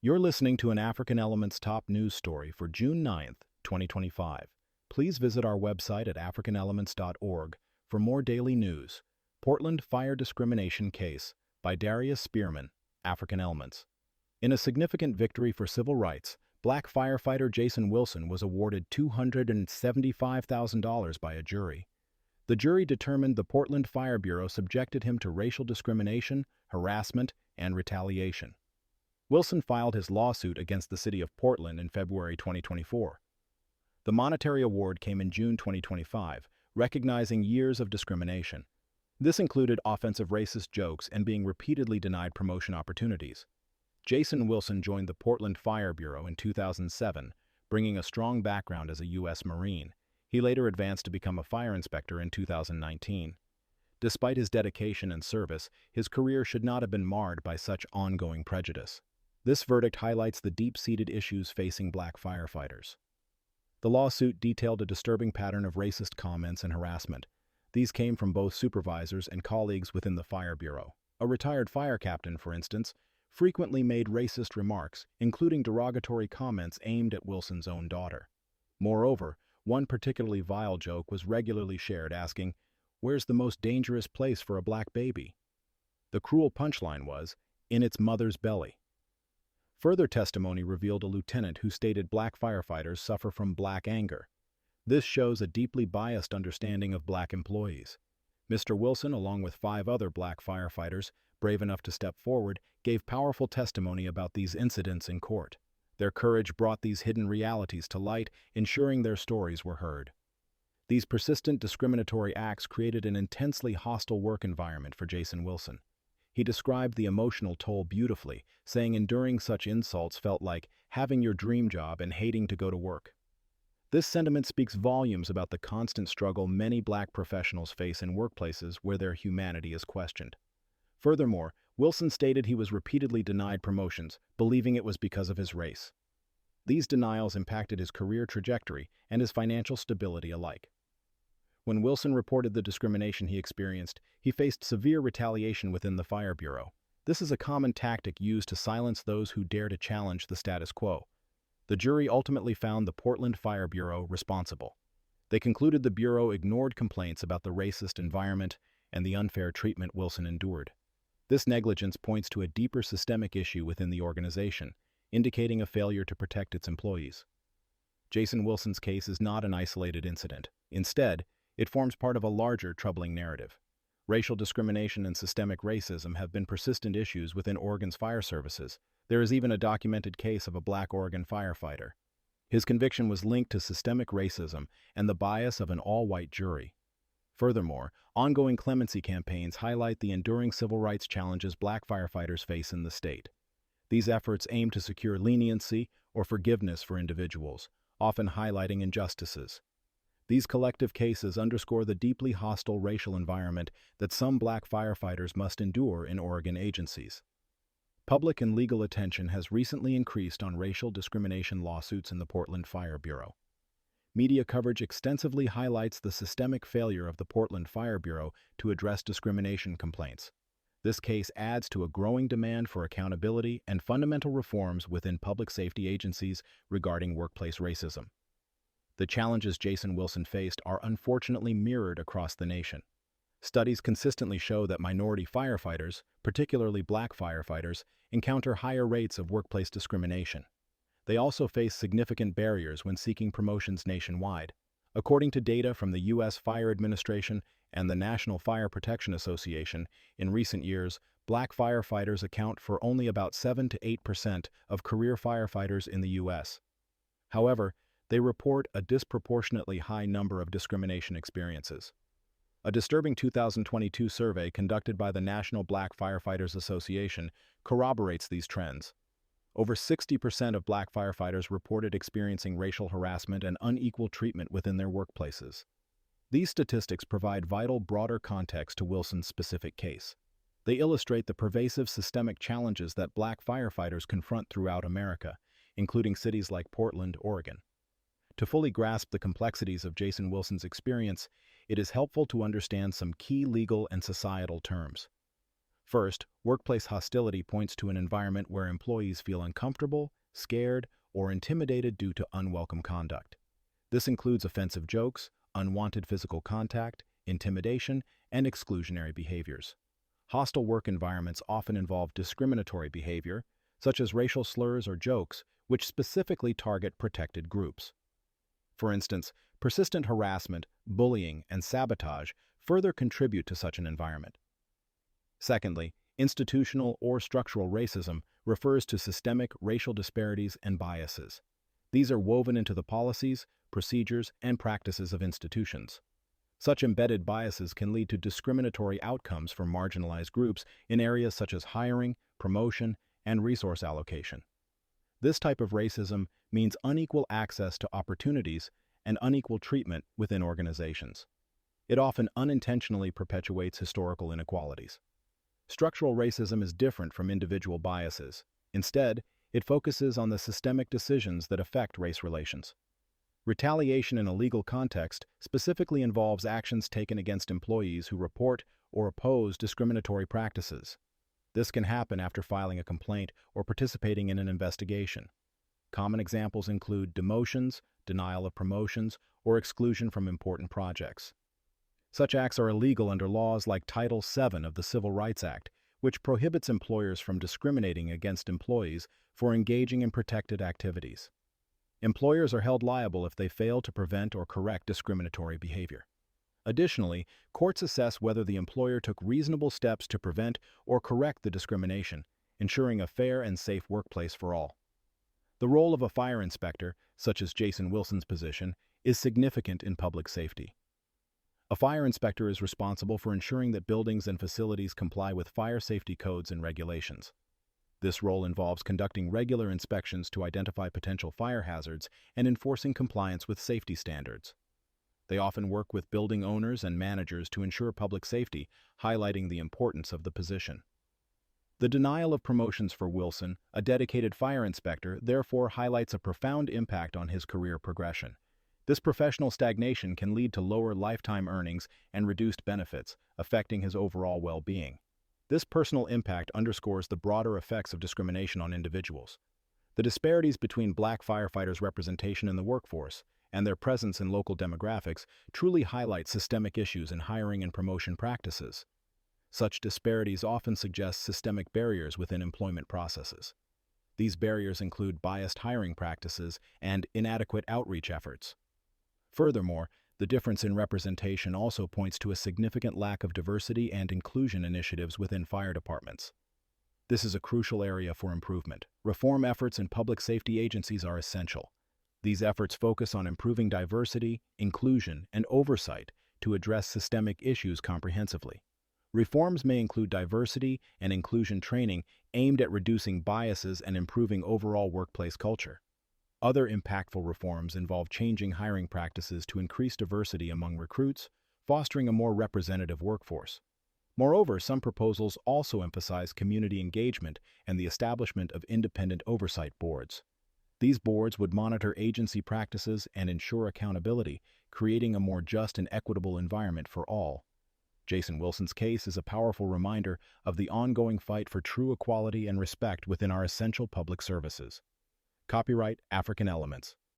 You're listening to an African Elements top news story for June 9th, 2025. Please visit our website at africanelements.org for more daily news. Portland Fire Discrimination Case by Darius Spearman, African Elements. In a significant victory for civil rights, Black firefighter Jason Wilson was awarded $275,000 by a jury. The jury determined the Portland Fire Bureau subjected him to racial discrimination, harassment, and retaliation. Wilson filed his lawsuit against the city of Portland in February 2024. The monetary award came in June 2025, recognizing years of discrimination. This included offensive racist jokes and being repeatedly denied promotion opportunities. Jason Wilson joined the Portland Fire Bureau in 2007, bringing a strong background as a U.S. Marine. He later advanced to become a fire inspector in 2019. Despite his dedication and service, his career should not have been marred by such ongoing prejudice. This verdict highlights the deep-seated issues facing Black firefighters. The lawsuit detailed a disturbing pattern of racist comments and harassment. These came from both supervisors and colleagues within the Fire Bureau. A retired fire captain, for instance, frequently made racist remarks, including derogatory comments aimed at Wilson's own daughter. Moreover, one particularly vile joke was regularly shared asking, "Where's the most dangerous place for a black baby?" The cruel punchline was, "In its mother's belly." Further testimony revealed a lieutenant who stated Black firefighters suffer from black anger. This shows a deeply biased understanding of Black employees. Mr. Wilson, along with 5 other Black firefighters, brave enough to step forward, gave powerful testimony about these incidents in court. Their courage brought these hidden realities to light, ensuring their stories were heard. These persistent discriminatory acts created an intensely hostile work environment for Jason Wilson. He described the emotional toll beautifully, saying enduring such insults felt like having your dream job and hating to go to work. This sentiment speaks volumes about the constant struggle many Black professionals face in workplaces where their humanity is questioned. Furthermore, Wilson stated he was repeatedly denied promotions, believing it was because of his race. These denials impacted his career trajectory and his financial stability alike. When Wilson reported the discrimination he experienced, he faced severe retaliation within the Fire Bureau. This is a common tactic used to silence those who dare to challenge the status quo. The jury ultimately found the Portland Fire Bureau responsible. They concluded the Bureau ignored complaints about the racist environment and the unfair treatment Wilson endured. This negligence points to a deeper systemic issue within the organization, indicating a failure to protect its employees. Jason Wilson's case is not an isolated incident. Instead, it forms part of a larger, troubling narrative. Racial discrimination and systemic racism have been persistent issues within Oregon's fire services. There is even a documented case of a Black Oregon firefighter. His conviction was linked to systemic racism and the bias of an all-white jury. Furthermore, ongoing clemency campaigns highlight the enduring civil rights challenges Black firefighters face in the state. These efforts aim to secure leniency or forgiveness for individuals, often highlighting injustices. These collective cases underscore the deeply hostile racial environment that some Black firefighters must endure in Oregon agencies. Public and legal attention has recently increased on racial discrimination lawsuits in the Portland Fire Bureau. Media coverage extensively highlights the systemic failure of the Portland Fire Bureau to address discrimination complaints. This case adds to a growing demand for accountability and fundamental reforms within public safety agencies regarding workplace racism. The challenges Jason Wilson faced are unfortunately mirrored across the nation. Studies consistently show that minority firefighters, particularly Black firefighters, encounter higher rates of workplace discrimination. They also face significant barriers when seeking promotions nationwide. According to data from the U.S. Fire Administration and the National Fire Protection Association, in recent years, Black firefighters account for only about 7 to 8% of career firefighters in the U.S. However, they report a disproportionately high number of discrimination experiences. A disturbing 2022 survey conducted by the National Black Firefighters Association corroborates these trends. Over 60% of Black firefighters reported experiencing racial harassment and unequal treatment within their workplaces. These statistics provide vital, broader context to Wilson's specific case. They illustrate the pervasive systemic challenges that Black firefighters confront throughout America, including cities like Portland, Oregon. To fully grasp the complexities of Jason Wilson's experience, it is helpful to understand some key legal and societal terms. First, workplace hostility points to an environment where employees feel uncomfortable, scared, or intimidated due to unwelcome conduct. This includes offensive jokes, unwanted physical contact, intimidation, and exclusionary behaviors. Hostile work environments often involve discriminatory behavior, such as racial slurs or jokes, which specifically target protected groups. For instance, persistent harassment, bullying, and sabotage further contribute to such an environment. Secondly, institutional or structural racism refers to systemic racial disparities and biases. These are woven into the policies, procedures, and practices of institutions. Such embedded biases can lead to discriminatory outcomes for marginalized groups in areas such as hiring, promotion, and resource allocation. This type of racism means unequal access to opportunities and unequal treatment within organizations. It often unintentionally perpetuates historical inequalities. Structural racism is different from individual biases. Instead, it focuses on the systemic decisions that affect race relations. Retaliation in a legal context specifically involves actions taken against employees who report or oppose discriminatory practices. This can happen after filing a complaint or participating in an investigation. Common examples include demotions, denial of promotions, or exclusion from important projects. Such acts are illegal under laws like Title VII of the Civil Rights Act, which prohibits employers from discriminating against employees for engaging in protected activities. Employers are held liable if they fail to prevent or correct discriminatory behavior. Additionally, courts assess whether the employer took reasonable steps to prevent or correct the discrimination, ensuring a fair and safe workplace for all. The role of a fire inspector, such as Jason Wilson's position, is significant in public safety. A fire inspector is responsible for ensuring that buildings and facilities comply with fire safety codes and regulations. This role involves conducting regular inspections to identify potential fire hazards and enforcing compliance with safety standards. They often work with building owners and managers to ensure public safety, highlighting the importance of the position. The denial of promotions for Wilson, a dedicated fire inspector, therefore highlights a profound impact on his career progression. This professional stagnation can lead to lower lifetime earnings and reduced benefits, affecting his overall well-being. This personal impact underscores the broader effects of discrimination on individuals. The disparities between Black firefighters' representation in the workforce and their presence in local demographics truly highlight systemic issues in hiring and promotion practices. Such disparities often suggest systemic barriers within employment processes. These barriers include biased hiring practices and inadequate outreach efforts. Furthermore, the difference in representation also points to a significant lack of diversity and inclusion initiatives within fire departments. This is a crucial area for improvement. Reform efforts in public safety agencies are essential. These efforts focus on improving diversity, inclusion, and oversight to address systemic issues comprehensively. Reforms may include diversity and inclusion training aimed at reducing biases and improving overall workplace culture. Other impactful reforms involve changing hiring practices to increase diversity among recruits, fostering a more representative workforce. Moreover, some proposals also emphasize community engagement and the establishment of independent oversight boards. These boards would monitor agency practices and ensure accountability, creating a more just and equitable environment for all. Jason Wilson's case is a powerful reminder of the ongoing fight for true equality and respect within our essential public services. Copyright African Elements.